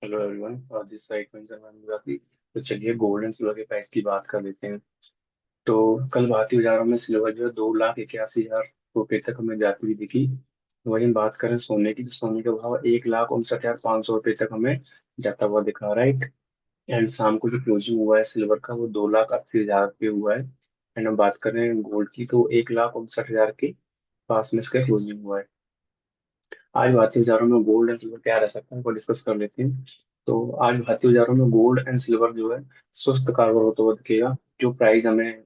Hello everyone, this side कंसर्न अनुरागी। तो चलिए गोल्ड एंड सिल्वर के प्राइस की बात कर लेते हैं। तो कल भारतीय बाजारों में सिल्वर जो है 2,81,000 रुपये तक हमें जाती हुई दिखी। वहीं बात करें सोने की, तो सोने का भाव 1,59,500 रुपये तक हमें जाता हुआ दिखा, राइट। एंड शाम को जो क्लोजिंग हुआ है सिल्वर का, वो 2,80,000 रुपये हुआ है। एंड हम बात करें गोल्ड की, तो 1,59,000 के पास में इसका क्लोजिंग हुआ है। आज भारतीय बाजारों में गोल्ड एंड सिल्वर क्या रह सकता है, वो डिस्कस कर लेते हैं। तो आज भारतीय बाजारों में गोल्ड एंड सिल्वर जो है सुस्त कारोबार होता हुआ दिखेगा। जो प्राइस हमें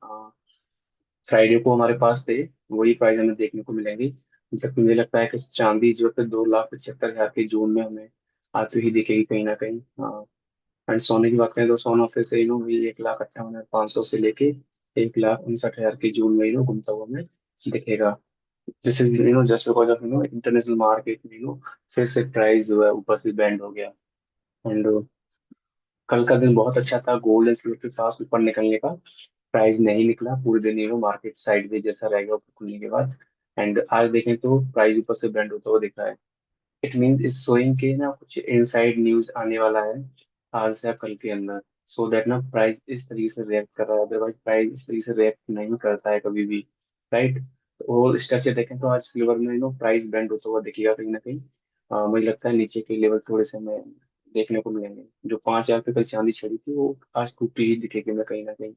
फ्राइडे को हमारे पास थे, वही प्राइस हमें देखने को मिलेंगे। जबकि मुझे लगता है कि चांदी जो है फिर 2,75,000 के जोन में हमें आती हुई दिखेगी कहीं ना कहीं। एंड सोने की बात करें तो सोना फिर से वही 1,58,500 से लेके 1,59,000 के जोन में घूमता हुआ हमें दिखेगा। This is just because of international market में फिर से प्राइस जो है ऊपर से बैंड हो गया। एंड कल का दिन बहुत अच्छा था गोल्ड एंड सिल्वर के पास ऊपर निकलने का। प्राइस नहीं निकला पूरे दिन, मार्केट साइड में जैसा रहेगा ऊपर खुलने के बाद। एंड आज देखें तो प्राइस ऊपर से बैंड होता हुआ दिख रहा है। इट मीन इस सोइंग के ना कुछ इनसाइड न्यूज आने वाला है आज या कल के अंदर। सो दैट ना प्राइस इस तरीके से रिएक्ट कर रहा है, अदरवाइज प्राइस इस तरीके से रिएक्ट नहीं करता है कभी भी, राइट। और स्ट्रक्चर देखें तो आज सिल्वर में प्राइस बैंड होता हुआ दिखेगा कहीं ना कहीं। मुझे लगता है नीचे के लेवल थोड़े से हमें देखने को मिलेंगे। जो 5,000 पे कल चांदी चढ़ी थी, वो आज टूटी ही दिखेगी हमें कहीं ना कहीं।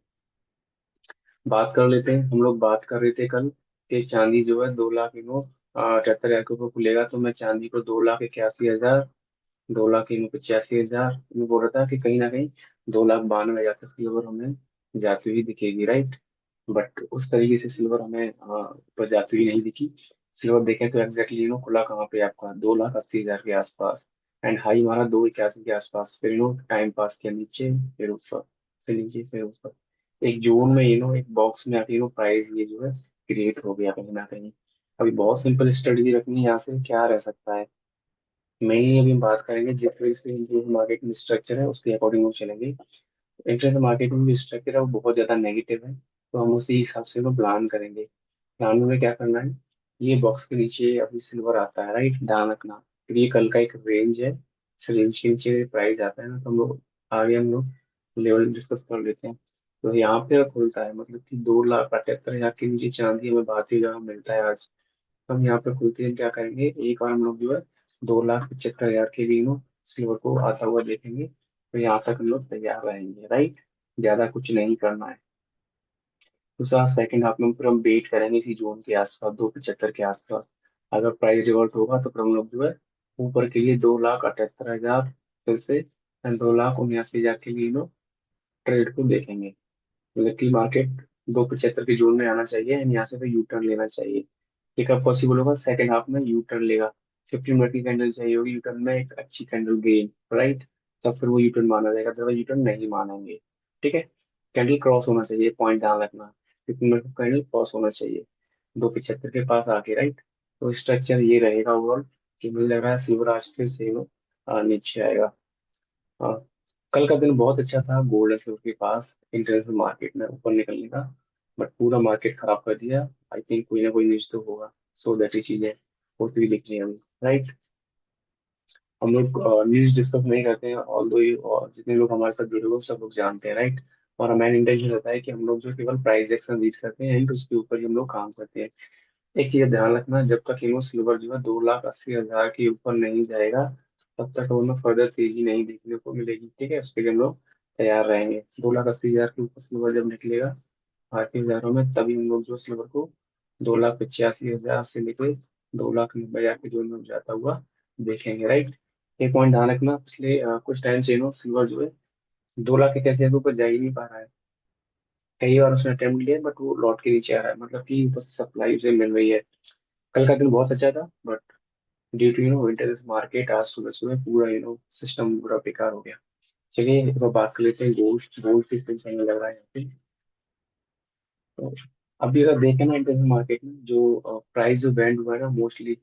बात कर लेते हैं, हम लोग बात कर रहे थे कल कि चांदी जो है 2 लाख 78,000 के ऊपर खुलेगा, तो मैं चांदी को 2,81,000, 2,85,000 में बोल रहा था कि कहीं ना कहीं 2,92,000 तक सिल्वर हमें जाती हुई दिखेगी, राइट। बट उस तरीके से सिल्वर हमें ऊपर जाती हुई नहीं दिखी। सिल्वर देखें तो एग्जैक्टली खुला कहाँ पे आपका 2,80,000 के आसपास। एंड हाई हमारा 2,81 के आसपास, फिर टाइम पास किया नीचे, फिर ऊपर, फिर नीचे, फिर ऊपर। एक जोन में एक बॉक्स में आके प्राइस ये जो है क्रिएट हो गया कहीं ना कहीं। अभी बहुत सिंपल स्ट्रेटजी रखनी है, यहाँ से क्या रह सकता है। मेनली अभी हम बात करेंगे जिस तरह से जो मार्केट में स्ट्रक्चर है उसके अकॉर्डिंग हम चलेंगे। इंटरनेट मार्केट में जो स्ट्रक्चर है वो बहुत ज्यादा नेगेटिव है, तो हम उसी हिसाब से प्लान करेंगे। प्लान में क्या करना है, ये बॉक्स के नीचे अभी सिल्वर आता है, राइट, ध्यान रखना। फिर ये कल का एक रेंज है, इस रेंज के नीचे प्राइस आता है ना, तो हम लोग आगे लेवल डिस्कस कर लेते हैं। तो यहाँ पे अगर खुलता है, मतलब कि 2,75,000 के नीचे चांदी हमें भारतीय जगह मिलता है आज। तो हम यहाँ पे खुलते हैं क्या करेंगे, एक बार हम लोग जो है 2,75,000 के भी सिल्वर को आता हुआ देखेंगे। तो यहाँ तक हम लोग तैयार रहेंगे, राइट। ज्यादा कुछ नहीं करना है। उसका सेकंड हाफ में फिर हम वेट करेंगे इसी जोन के आसपास, 2,75 के आसपास। अगर प्राइस रिवर्ट होगा तो फिर हम लोग जो है ऊपर के लिए 2,78,000 फिर से 2,79,000 के लिए ट्रेड को देखेंगे। मतलब कि मार्केट 2,75 के जोन में आना चाहिए एंड यहाँ से फिर यू टर्न लेना चाहिए। ये कब पॉसिबल होगा, सेकंड हाफ में यू टर्न लेगा। 15 मिनट की कैंडल चाहिए होगी यू टर्न में, एक अच्छी कैंडल गेन, राइट। तब फिर वो यू टर्न माना जाएगा, अदरवाइज यू टर्न नहीं मानेंगे। ठीक है। कैंडल क्रॉस होना चाहिए, पॉइंट ध्यान रखना। 15 मिनट का कैंडल क्रॉस होना चाहिए 2,75 के पास आके, राइट। तो स्ट्रक्चर ये रहेगा ओवरऑल, कि मुझे लग रहा है सिल्वर आज फिर से नीचे आएगा। हाँ, कल का दिन बहुत अच्छा था गोल्ड एंड सिल्वर के पास इंटरनेशनल मार्केट में ऊपर निकलने का। बट पूरा मार्केट खराब कर दिया। आई थिंक कोई ना कोई न्यूज तो होगा, सो दैट ही चीजें होती हुई दिख रही है हमें, राइट। हम लोग न्यूज डिस्कस नहीं करते हैं, और जितने लोग हमारे साथ जुड़े हुए हैं, सब लोग जानते हैं, राइट। और हमारा इंटेंशन रहता है कि हम लोग जो केवल प्राइस एक्शन रीड करते हैं एंड उसके ऊपर ही हम लोग काम करते हैं। एक चीज ध्यान रखना, जब तक सिल्वर जो है 2,80,000 के ऊपर नहीं जाएगा, तब तक हमें फर्दर तेजी नहीं देखने को मिलेगी। ठीक है, उसके लिए हम लोग तैयार रहेंगे। 2,80,000 के ऊपर सिल्वर जब निकलेगा भारतीय बाजारों में, तभी हम लोग जो सिल्वर को 2,85,000 से लेके 2,90,000 के जोन में जाता हुआ देखेंगे, राइट। एक पॉइंट ध्यान रखना, पिछले कुछ टाइम से सिल्वर जो है 2,81,000 के ऊपर जा ही नहीं पा रहा है। कई बार उसने अटेम्प्ट लिया बट वो लौट के नीचे आ रहा है, मतलब कि बस सप्लाई उसे मिल रही है। कल का दिन बहुत अच्छा था, but due to winter market आज सुबह सुबह पूरा सिस्टम पूरा बेकार हो गया। चलिए एक बार बात कर लेते हैं गोल्ड। गोल्ड किस तरह से हमें लग रहा है यहाँ पे। तो अभी अगर देखें ना इंटरनेशनल मार्केट में जो प्राइस जो बैंड हुआ है ना मोस्टली,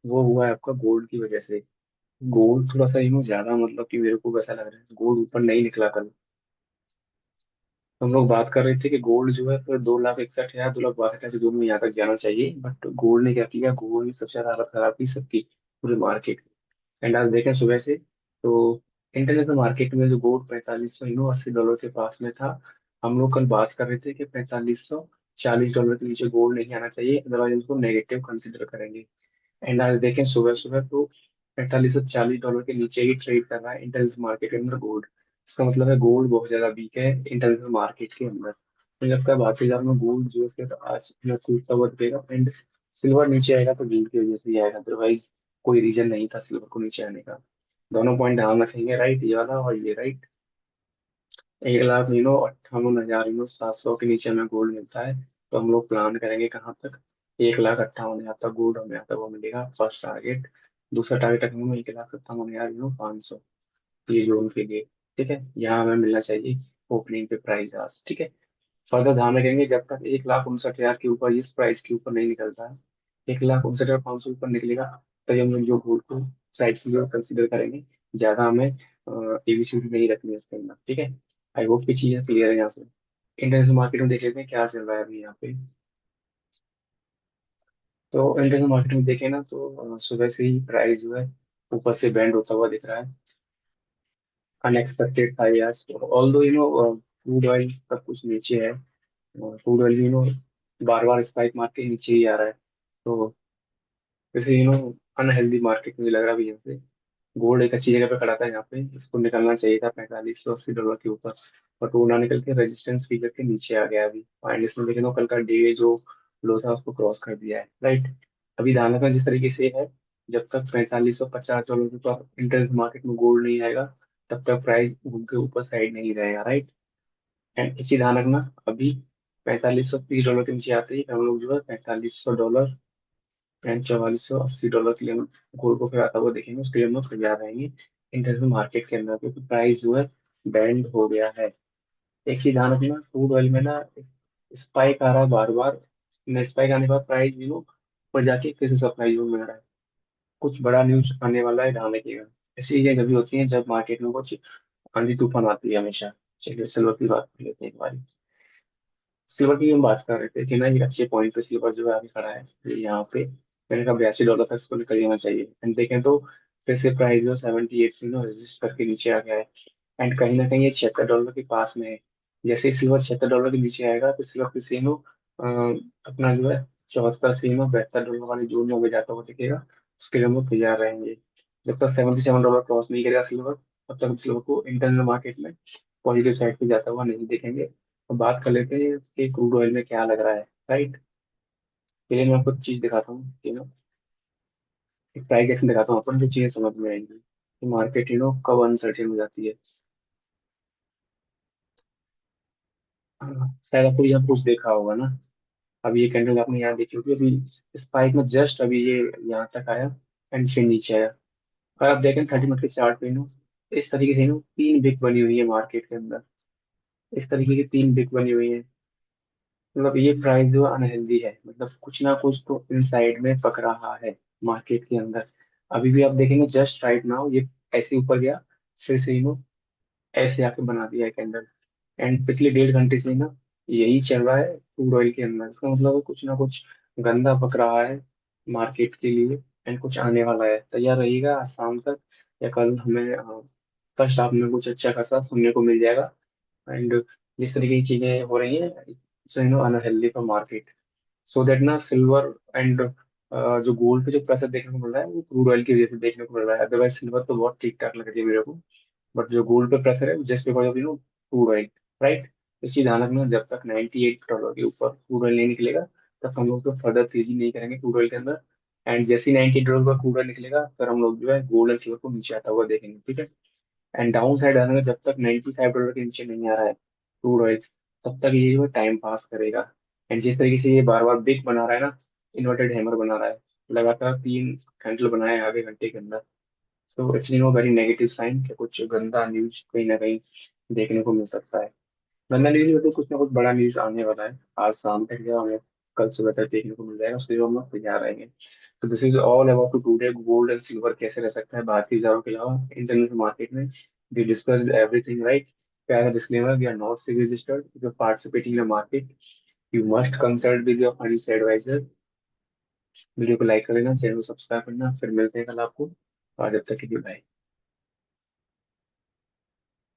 वो हुआ है आपका गोल्ड की वजह से। गोल्ड थोड़ा सा ज्यादा, मतलब कि मेरे को वैसा लग रहा है गोल्ड ऊपर नहीं निकला कल। हम लोग बात कर रहे थे कि गोल्ड जो है फिर 2,61,000, 2,62,000 के जोन में यहाँ तक जाना चाहिए, बट गोल्ड ने क्या किया, गोल्ड ने सबसे ज्यादा हालत खराब की सबकी, पूरे मार्केट। एंड आज देखें सुबह से, तो इंटरनेशनल मार्केट में जो गोल्ड 4580 डॉलर के पास में था, हम लोग कल बात कर रहे थे कि 4540 डॉलर के नीचे गोल्ड नहीं आना चाहिए, अदरवाइज उसको नेगेटिव कंसिडर करेंगे। एंड आज देखें सुबह सुबह तो 4540 डॉलर के नीचे ही ट्रेड कर रहा है इंटरनेशनल मार्केट के अंदर गोल्ड। इसका मतलब है गोल्ड बहुत ज्यादा वीक है इंटरनेशनल मार्केट के अंदर। मुझे लगता है भारतीय बाजार में गोल्ड जो है उसके आज टूटता हुआ दिखेगा। एंड सिल्वर नीचे आएगा तो गोल्ड की वजह से ही आएगा, अदरवाइज कोई रीजन नहीं था सिल्वर को नीचे आने का। दोनों पॉइंट ध्यान रखेंगे, राइट, ये वाला और ये, राइट। 1,58,700 के नीचे हमें गोल्ड मिलता है तो हम लोग प्लान करेंगे कहाँ तक, 1,58,000 तक गोल्ड हमें आता वो मिलेगा फर्स्ट टारगेट। दूसरा टारगेट रखेंगे हम 1,58,500, ये जोन के लिए। ठीक है, यहाँ हमें मिलना चाहिए ओपनिंग पे प्राइस आज। ठीक है, फर्दर ध्यान रखेंगे जब तक 1,59,000 के ऊपर, इस प्राइस के ऊपर नहीं निकलता है, 1,59,500 ऊपर निकलेगा तभी हम लोग जो गोल्ड को साइड की ओर कंसिडर करेंगे। ज्यादा हमें एबीसीडी नहीं रखनी है इसके अंदर। ठीक है, आई होप की चीजें क्लियर है यहाँ से। इंटरनेशनल मार्केट में देख लेते हैं क्या चल रहा है अभी यहाँ पे। तो इंटरनेशनल मार्केट में देखें ना तो सुबह से ही प्राइस जो है ऊपर से बैंड होता हुआ दिख रहा है। अनएक्सपेक्टेड था ये आज, ऑल दो क्रूड ऑयल सब कुछ नीचे है। क्रूड ऑयल बार बार स्पाइक मार के नीचे ही आ रहा है। तो जैसे अनहेल्दी मार्केट मुझे लग रहा है अभी यहाँ से। गोल्ड एक अच्छी जगह पे खड़ा था, यहाँ पे इसको निकलना चाहिए था 4580 डॉलर के ऊपर, बट वो ना निकल के रेजिस्टेंस फीचर के नीचे आ गया अभी। एंड इसमें लेकिन कल का डे जो लो था उसको क्रॉस कर दिया है, राइट। अभी ध्यान रखना जिस तरीके से है, जब तक 4550 डॉलर के ऊपर इंटरनेशनल मार्केट में गोल्ड नहीं आएगा तब तक प्राइस घूम के ऊपर साइड नहीं रहेगा, राइट। एंड इसी ध्यान रखना, अभी 4530 डॉलर के नीचे आते ही हम लोग जो है 4500 डॉलर एंड 4480 डॉलर के लिए हम गोल्ड को फिर आता हुआ देखेंगे, उसके लिए हम लोग तैयार रहेंगे इंटरनेशनल मार्केट के अंदर, क्योंकि प्राइस जो है बैंड हो गया है। एक चीज ध्यान रखना, क्रूड ऑयल में ना स्पाइक आ रहा है बार बार, स्पाइक आने के बाद प्राइस ऊपर जाके फिर से सप्लाई जोन में आ रहा है। कुछ बड़ा न्यूज आने वाला है, ध्यान रखिएगा। ऐसी चीजें कभी होती हैं जब मार्केट में कुछ आंधी तूफान आती है हमेशा। चलिए सिल्वर की बात कर लेते हैं एक बार। सिल्वर की हम बात कर रहे थे कि ना, ये अच्छे पॉइंट पे सिल्वर जो है अभी खड़ा है, ये यहाँ पे मैंने कहा 82 डॉलर तक इसको निकल जाना चाहिए। एंड देखें तो फिर से प्राइस जो 78 से रजिस्ट करके नीचे आ गया है। एंड कहीं ना कहीं ये 76 डॉलर के पास में है। जैसे ही सिल्वर 76 डॉलर के नीचे आएगा तो सिल्वर फिर से अपना जो है 74 से 72 डॉलर वाली जोन में हो जाता हुआ दिखेगा। उसके लिए हम लोग तैयार रहेंगे। जब तक 77 डॉलर क्रॉस नहीं करेगा सिल्वर, तब तक हम सिल्वर को इंटरनल मार्केट में पॉजिटिव साइड पे जाता हुआ नहीं देखेंगे। तो बात कर लेते हैं कि क्रूड ऑयल में क्या लग रहा है, राइट। चलिए मैं आपको चीज दिखाता हूँ एक प्राइस एक्शन दिखाता हूँ, अपन जो चीजें समझ में आएंगी कि मार्केट कब अनसर्टेन हो जाती है। शायद आपको यहाँ कुछ देखा होगा ना, अभी ये कैंडल आपने यहाँ देखी होगी, अभी स्पाइक में जस्ट अभी ये यहाँ तक आया एंड फिर नीचे आया। अगर आप देखें 30 मिनट के चार्ट पे इस तरीके से तीन बिक बनी हुई है मार्केट के अंदर। इस तरीके की तीन बिक बनी हुई है, मतलब ये प्राइस जो अनहेल्दी है, मतलब कुछ ना कुछ तो इनसाइड में पक रहा है मार्केट के अंदर। अभी भी आप देखेंगे जस्ट राइट नाउ ये ऐसे ऊपर गया, फिर से ऐसे आके बना दिया है कैंडल। एंड पिछले 1.5 घंटे से यही चल रहा है क्रूड ऑयल के अंदर। इसका मतलब है कुछ ना कुछ गंदा पक रहा है मार्केट के लिए। एंड कुछ आने वाला है, तैयार रहिएगा आज शाम तक या कल हमें फर्स्ट हाफ में कुछ अच्छा खासा सुनने को मिल जाएगा। एंड जिस तरीके की चीजें हो रही हैं, so unhealthy for market, so that ना सिल्वर एंड जो गोल्ड पे जो प्रेशर देखने को मिल रहा है वो क्रूड ऑयल की वजह से देखने को मिल रहा है। अदरवाइज सिल्वर तो बहुत ठीक ठाक लग रही है मेरे को, बट जो गोल्ड पे प्रेशर है just because of crude oil, right. इस चीज ध्यान रखना, जब तक 98 डॉलर के ऊपर क्रूड ऑयल नहीं निकलेगा तब हम लोग तो फर्दर तेजी नहीं करेंगे क्रूड ऑयल के अंदर। एंड जैसे ही 98 डॉलर का क्रूड ऑयल निकलेगा फिर हम लोग जो है गोल्ड एंड सिल्वर को नीचे आता हुआ देखेंगे, ठीक है। एंड डाउन साइड आने में जब तक 95 डॉलर के नीचे नहीं आ रहा है क्रूड ऑयल, तब तक ये जो है टाइम पास करेगा। एंड जिस तरीके से ये बार बार बिग बना रहा है ना, इन्वर्टेड हैमर बना रहा है, लगातार 3 कैंडल बनाए आधे घंटे के अंदर। So it's very negative sign कि कुछ गंदा न्यूज कहीं ना कहीं देखने को मिल सकता है। गंदा न्यूज में तो कुछ ना कुछ बड़ा न्यूज आने वाला है आज शाम तक या हमें कल सुबह तक देखने को मिल जाएगा, उसके लिए हम लोग तैयार रहेंगे। तो this is all about to today gold and silver कैसे रह सकता है भारतीय बाजारों के अलावा इंटरनेशनल मार्केट में। We discussed everything, right. प्यारा disclaimer, we are not SEBI registered, if you participating in the market you must consult with your financial advisor. Video को लाइक कर लेना, चैनल को सब्सक्राइब करना, फिर मिलते हैं कल आपको, और जब तक के लिए बाय।